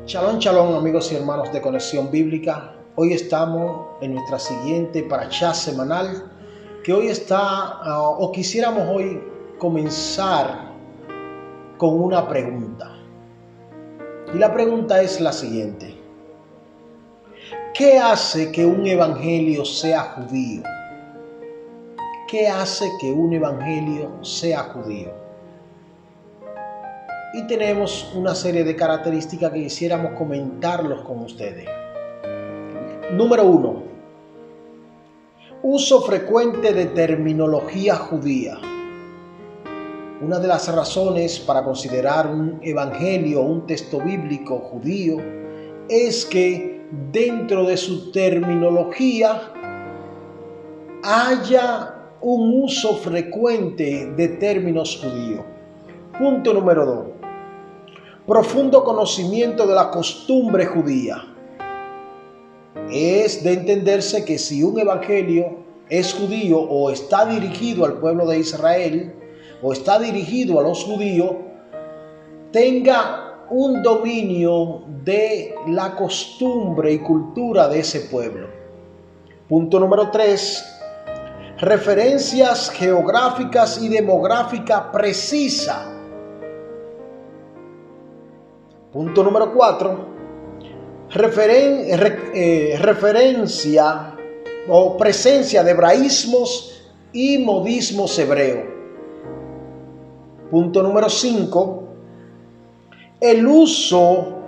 Shalom, shalom, amigos y hermanos de Conexión Bíblica. Hoy estamos en nuestra siguiente parashá semanal, que hoy quisiéramos hoy comenzar con una pregunta. Y la pregunta es la siguiente: ¿qué hace que un evangelio sea judío? ¿Qué hace que un evangelio sea judío? Y tenemos una serie de características que quisiéramos comentarlos con ustedes. Número 1. Uso frecuente de terminología judía. Una de las razones para considerar un evangelio o un texto bíblico judío es que dentro de su terminología haya un uso frecuente de términos judíos. Punto número 2. Profundo conocimiento de la costumbre judía. Es de entenderse que si un evangelio es judío o está dirigido al pueblo de Israel o está dirigido a los judíos, tenga un dominio de la costumbre y cultura de ese pueblo. Punto número 3. Referencias geográficas y demográficas precisas. Punto número 4. Referencia o presencia de hebraísmos y modismos hebreos. Punto número 5. El uso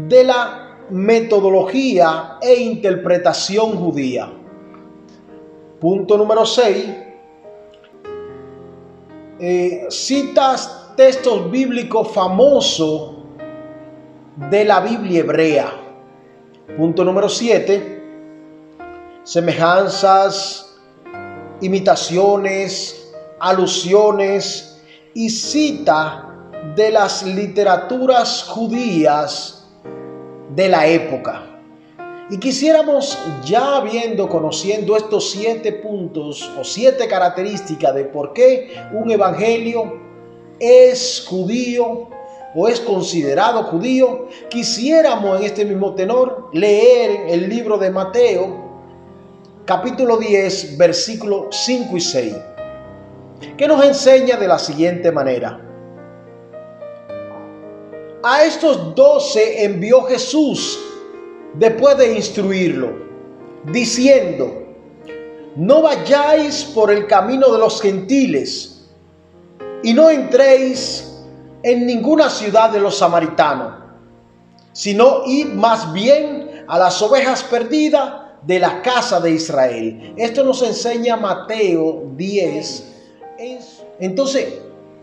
de la metodología e interpretación judía. Punto número 6. Citas textos bíblicos famosos de la Biblia hebrea. Punto número 7. Semejanzas, imitaciones, alusiones y cita de las literaturas judías de la época. Y quisiéramos, ya conociendo estos 7 puntos o 7 características de por qué un evangelio es judío o es considerado judío, quisiéramos en este mismo tenor leer el libro de Mateo, capítulo 10, versículos 5 y 6, que nos enseña de la siguiente manera: a estos 12 envió Jesús después de instruirlo, diciendo: no vayáis por el camino de los gentiles y no entréis en ninguna ciudad de los samaritanos, sino id más bien a las ovejas perdidas de la casa de Israel. Esto nos enseña Mateo 10. Entonces,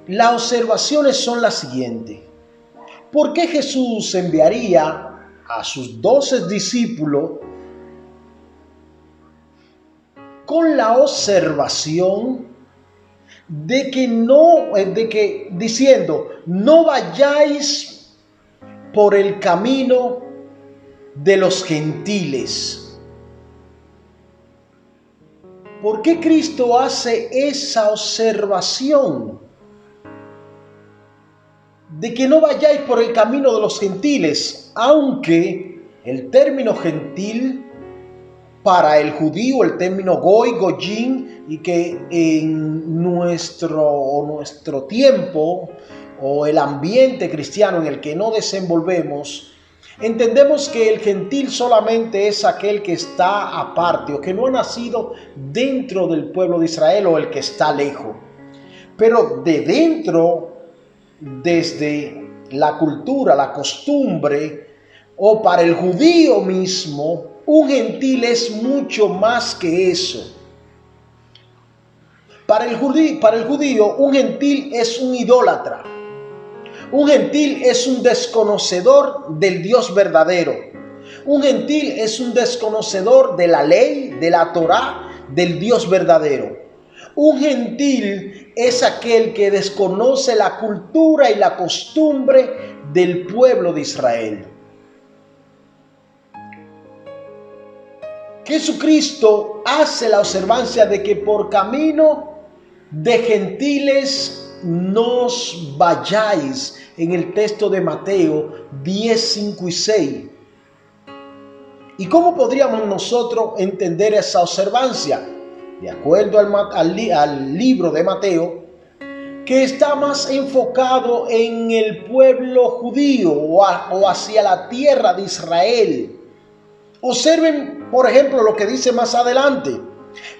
las observaciones son las siguientes: ¿por qué Jesús enviaría a sus 12 discípulos con la observación diciendo no vayáis por el camino de los gentiles? ¿Por qué Cristo hace esa observación de que no vayáis por el camino de los gentiles? Aunque el término gentil para el judío, el término goy, goyim, y que en nuestro tiempo o el ambiente cristiano en el que nos desenvolvemos, entendemos que el gentil solamente es aquel que está aparte o que no ha nacido dentro del pueblo de Israel o el que está lejos. Pero de dentro, desde la cultura, la costumbre, o para el judío mismo, un gentil es mucho más que eso. Para el judío, un gentil es un idólatra. Un gentil es un desconocedor del Dios verdadero. Un gentil es un desconocedor de la ley, de la Torá, del Dios verdadero. Un gentil es aquel que desconoce la cultura y la costumbre del pueblo de Israel. Jesucristo hace la observancia de que por camino de gentiles no vayáis. en el texto de Mateo 10, 5 y 6. ¿Y cómo podríamos nosotros entender esa observancia? De acuerdo al libro de Mateo, que está más enfocado en el pueblo judío o hacia la tierra de Israel. Observen, por ejemplo, lo que dice más adelante.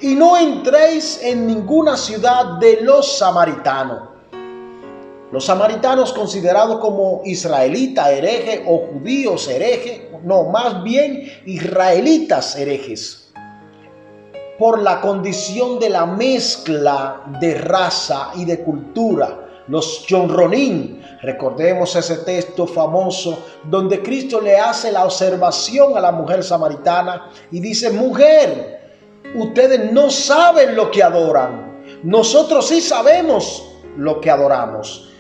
Y no entréis en ninguna ciudad de los samaritanos. Los samaritanos considerados como israelitas herejes o judíos herejes, no, más bien israelitas herejes, por la condición de la mezcla de raza y de cultura. Los chonronín, recordemos ese texto famoso donde Cristo le hace la observación a la mujer samaritana y dice: mujer, ustedes no saben lo que adoran, nosotros sí sabemos lo que adoramos,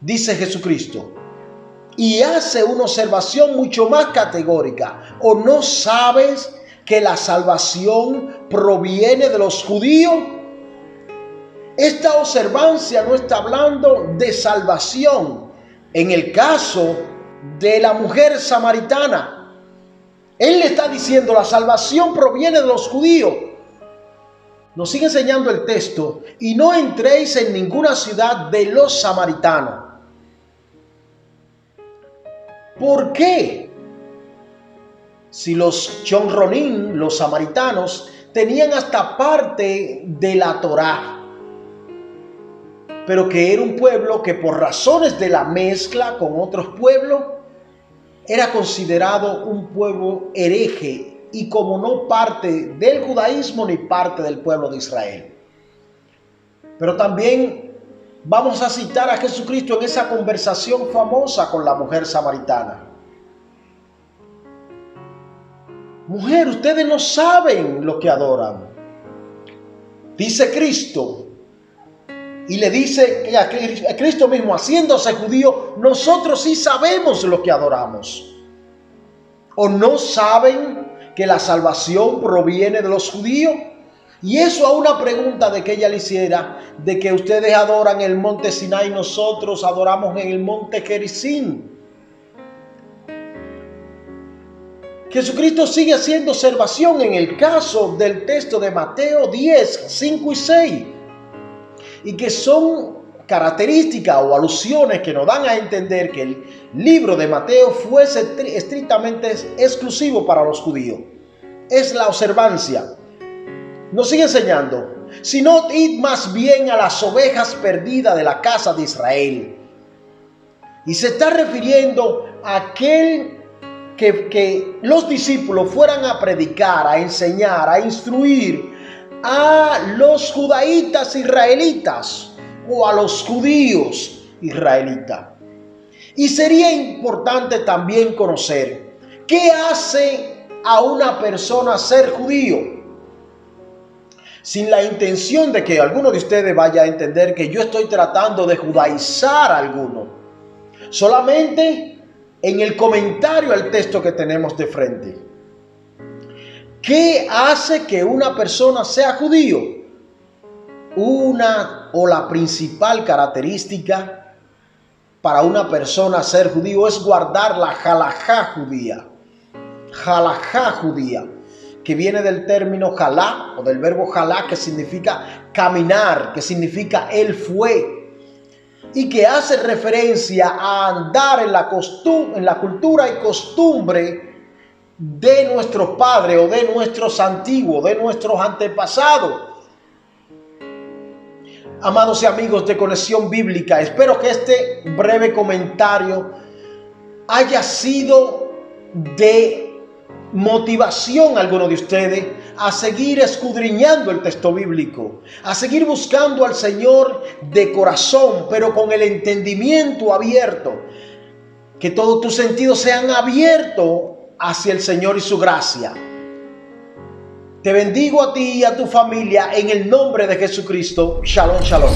dice Jesucristo. Y hace una observación mucho más categórica: ¿o no sabes que la salvación proviene de los judíos? Esta observancia no está hablando de salvación. En el caso de la mujer samaritana, él le está diciendo: la salvación proviene de los judíos. Nos sigue enseñando el texto: y no entréis en ninguna ciudad de los samaritanos. ¿Por qué? Si los chonronín, los samaritanos, tenían hasta parte de la Torá, pero que era un pueblo que por razones de la mezcla con otros pueblos era considerado un pueblo hereje y como no parte del judaísmo ni parte del pueblo de Israel. Pero también vamos a citar a Jesucristo en esa conversación famosa con la mujer samaritana. Mujer, ustedes no saben lo que adoran, dice Cristo. Y le dice a Cristo mismo, haciéndose judío: nosotros sí sabemos lo que adoramos. ¿O no saben que la salvación proviene de los judíos? Y eso a una pregunta de que ella le hiciera, de que ustedes adoran el monte Sinai y nosotros adoramos en el monte Gerizim. Jesucristo sigue haciendo observación en el caso del texto de Mateo 10, 5 y 6. Y que son características o alusiones que nos dan a entender que el libro de Mateo fue estrictamente exclusivo para los judíos. Es la observancia. Nos sigue enseñando: sino id más bien a las ovejas perdidas de la casa de Israel. Y se está refiriendo a aquel que los discípulos fueran a predicar, a enseñar, a instruir a los judaítas israelitas o a los judíos israelitas. Y sería importante también conocer qué hace a una persona ser judío, sin la intención de que alguno de ustedes vaya a entender que yo estoy tratando de judaizar a alguno. Solamente en el comentario al texto que tenemos de frente. ¿Qué hace que una persona sea judío? Una o la principal característica para una persona ser judío es guardar la halajá judía. Halajá judía, que viene del término halá o del verbo halá, que significa caminar, que significa él fue, y que hace referencia a andar en la cultura y costumbre de nuestros padres o de nuestros antiguos, de nuestros antepasados. Amados y amigos de Conexión Bíblica, espero que este breve comentario haya sido de motivación a alguno de ustedes a seguir escudriñando el texto bíblico, a seguir buscando al Señor de corazón, pero con el entendimiento abierto, que todos tus sentidos sean abiertos hacia el Señor y su gracia. Te bendigo a ti y a tu familia en el nombre de Jesucristo. Shalom, shalom.